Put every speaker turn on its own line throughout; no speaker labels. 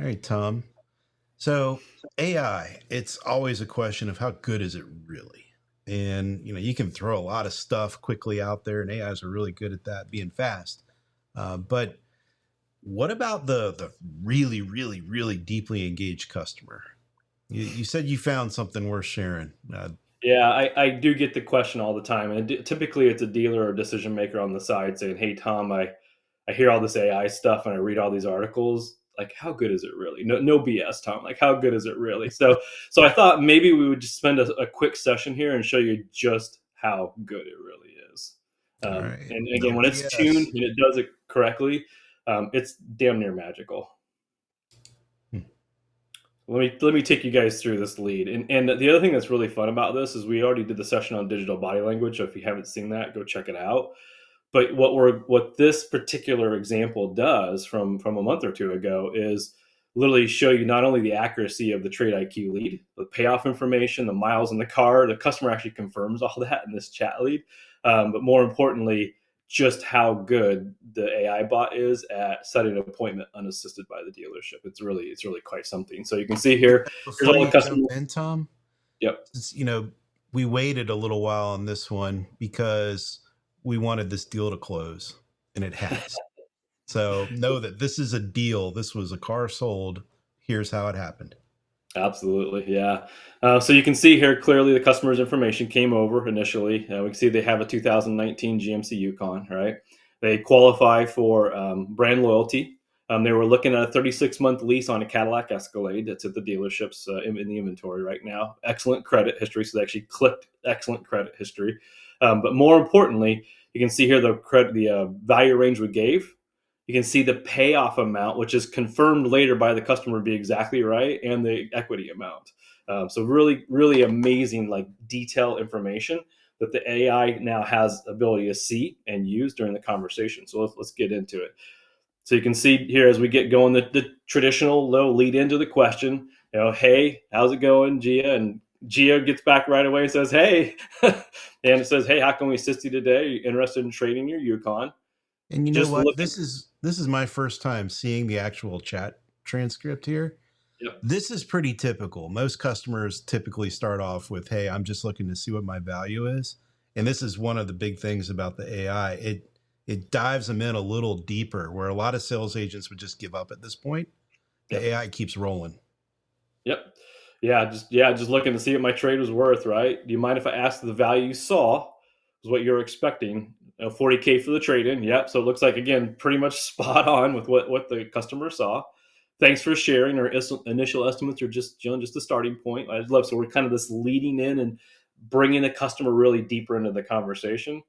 All right, Tom. So AI, it's always a question of how good is it really? And you can throw a lot of stuff quickly out there, and AIs are really good at that, being fast. But what about the really, really, really deeply engaged customer? You said you found something worth sharing.
Yeah, I do get the question all the time, and typically it's a dealer or decision maker on the side saying, "Hey Tom, I hear all this AI stuff and I read all these articles. Like, how good is it really? No BS, Tom. Like, how good is it really?" So I thought maybe we would just spend a quick session here and show you just how good it really is.
All right,
And
no
again, when it's tuned
BS.
and it does it correctly, it's damn near magical.
Hmm.
Let me take you guys through this lead. And the other thing that's really fun about this is we already did the session on digital body language. So if you haven't seen that, go check it out. But what this particular example does from a month or two ago is literally show you not only the accuracy of the trade IQ lead, the payoff information, the miles in the car. The customer actually confirms all that in this chat lead, but more importantly, just how good the AI bot is at setting an appointment unassisted by the dealership. It's really quite something. So you can see here. Here's
Before
all
you
the
jump
customer.
in, Tom,
Yep.
since, we waited a little while on this one because we wanted this deal to close, and it has. So know that this is a deal. This was a car sold. Here's how it happened.
Absolutely, yeah. So you can see here clearly the customer's information came over initially. We can see they have a 2019 GMC Yukon, right? They qualify for brand loyalty. They were looking at a 36-month lease on a Cadillac Escalade that's at the dealerships in the inventory right now. Excellent credit history, so they actually clicked excellent credit history. But more importantly, you can see here the value range we gave. You can see the payoff amount, which is confirmed later by the customer to be exactly right, and the equity amount. So really, really amazing, like detailed information that the AI now has ability to see and use during the conversation. So let's get into it. So you can see here as we get going, the traditional low lead into the question. Hey, how's it going, Gia? And Gia gets back right away and says, "Hey," and it says, "Hey, how can we assist you today? Are you interested in trading your Yukon?"
And you know
Just
what?
look.
This is my first time seeing the actual chat transcript here.
Yep.
This is pretty typical. Most customers typically start off with, "Hey, I'm just looking to see what my value is." And this is one of the big things about the AI. It dives them in a little deeper where a lot of sales agents would just give up at this point. The
Yep.
AI keeps rolling.
Yep. Yeah, just looking to see what my trade was worth, right? Do you mind if I ask the value you saw was what you're expecting? 40K for the trade in. Yep. So it looks like again, pretty much spot on with what the customer saw. Thanks for sharing. Our initial estimates are just the starting point. I love so we're kind of this leading in and bringing the customer really deeper into the conversation.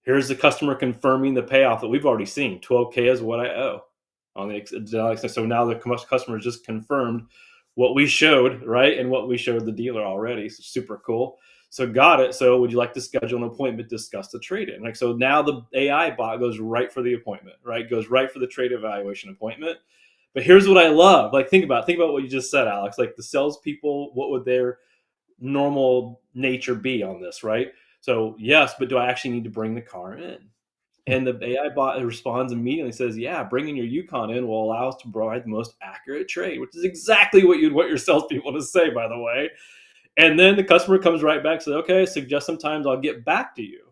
Here's the customer confirming the payoff that we've already seen. 12K is what I owe on the so now the customer just confirmed what we showed, right? And what we showed the dealer already. So super cool. So got it. So would you like to schedule an appointment to discuss the trade in? Like so now the AI bot goes right for the appointment, right? Goes right for the trade evaluation appointment. But here's what I love. Like think about what you just said, Alex. Like the salespeople, what would their normal nature be on this, right? So yes, but do I actually need to bring the car in? And the AI bot responds immediately, says, "Yeah, bringing your Yukon in will allow us to provide the most accurate trade," which is exactly what you'd want your salespeople to say, by the way. And then the customer comes right back, says, "Okay, suggest some times I'll get back to you."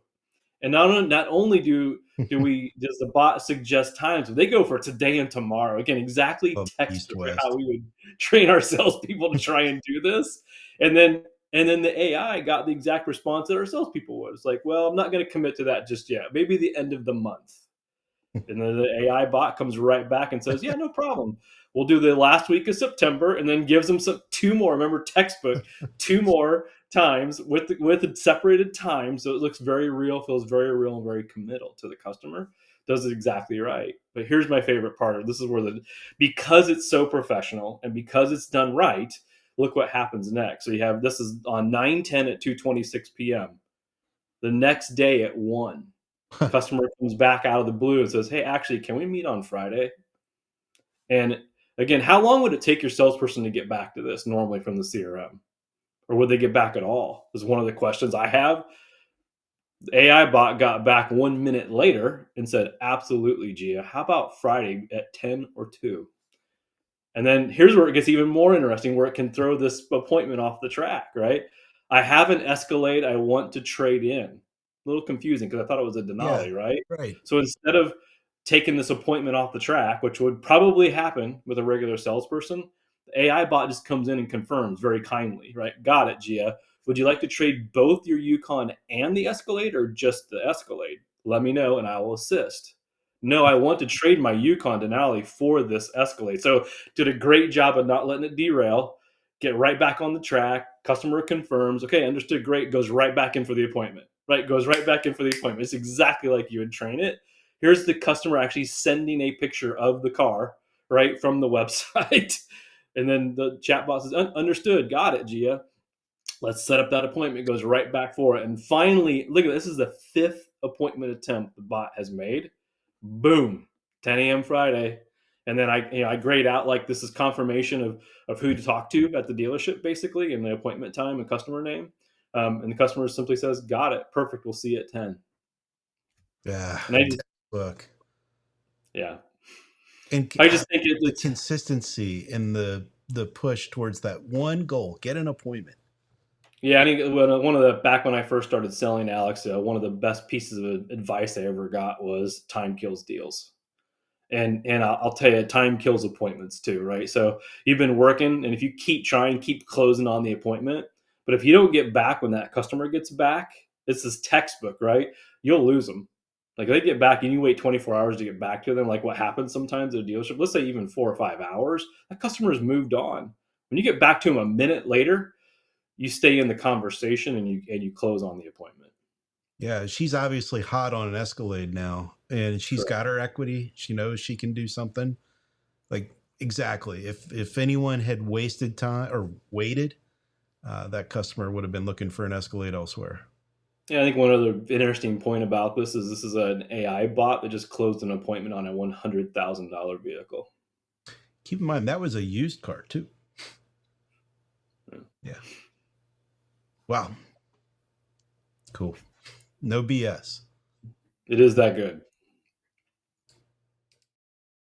And not only does the bot suggest times, but they go for today and tomorrow. Again, exactly
Of East
textbook how
West.
we would train our salespeople to try and do this. And then the AI got the exact response that our salespeople was like, "Well, I'm not going to commit to that just yet. Maybe the end of the month." And then the AI bot comes right back and says, "Yeah, no problem. We'll do the last week of September," and then gives them two more. Remember, textbook, two more times with separated time, so it looks very real, feels very real, and very committal to the customer. Does it exactly right. But here's my favorite part. This is where because it's so professional and because it's done right. Look what happens next. So you have this is on 9/10 at 2:26 p.m. The next day at 1 customer comes back out of the blue and says, "Hey, actually, can we meet on Friday?" And again, how long would it take your salesperson to get back to this normally from the CRM? Or would they get back at all? Is one of the questions I have. The AI bot got back 1 minute later and said, "Absolutely, Gia. How about Friday at 10 or 2?" And then here's where it gets even more interesting, where it can throw this appointment off the track, right? I have an Escalade I want to trade in. A little confusing because I thought it was a
Yeah.
Denali, right?
Right.
So instead of taking this appointment off the track, which would probably happen with a regular salesperson, the AI bot just comes in and confirms very kindly, right? Got it, Gia. Would you like to trade both your Yukon and the Escalade or just the Escalade? Let me know and I will assist. No, I want to trade my Yukon Denali for this Escalade. So did a great job of not letting it derail. Get right back on the track. Customer confirms, okay, understood, great. Goes right back in for the appointment. Right, goes right back in for the appointment. It's exactly like you would train it. Here's the customer actually sending a picture of the car right from the website, and then the chatbot says, "Understood, got it, Gia. Let's set up that appointment." Goes right back for it, and finally, look at this. This is the fifth appointment attempt the bot has made. Boom, 10 a.m. Friday. And then I grade out like this is confirmation of who to talk to at the dealership, basically, and the appointment time and customer name. And the customer simply says, "Got it, perfect. We'll see you at 10."
Yeah.
And
Textbook.
yeah,
And
I just think
the
it's
consistency and the push towards that one goal, get an appointment.
yeah. I think one of the back when I first started selling, Alex, one of the best pieces of advice I ever got was time kills deals. And I'll tell you, time kills appointments too, right? So you've been working, and if you keep trying, keep closing on the appointment, but if you don't get back when that customer gets back, it's this textbook, right? You'll lose them. Like they get back, and you wait 24 hours to get back to them. Like what happens sometimes at a dealership, let's say even 4 or 5 hours, that customer has moved on. When you get back to them a minute later, you stay in the conversation and you close on the appointment.
Yeah, she's obviously hot on an Escalade now, and she's
Correct.
got her equity. She knows she can do something. Like exactly, if anyone had wasted time or waited, that customer would have been looking for an Escalade elsewhere.
Yeah, I think one other interesting point about this is an AI bot that just closed an appointment on a $100,000 vehicle.
Keep in mind that was a used car too.
Yeah.
Yeah. Wow. Cool. No BS.
It is that good.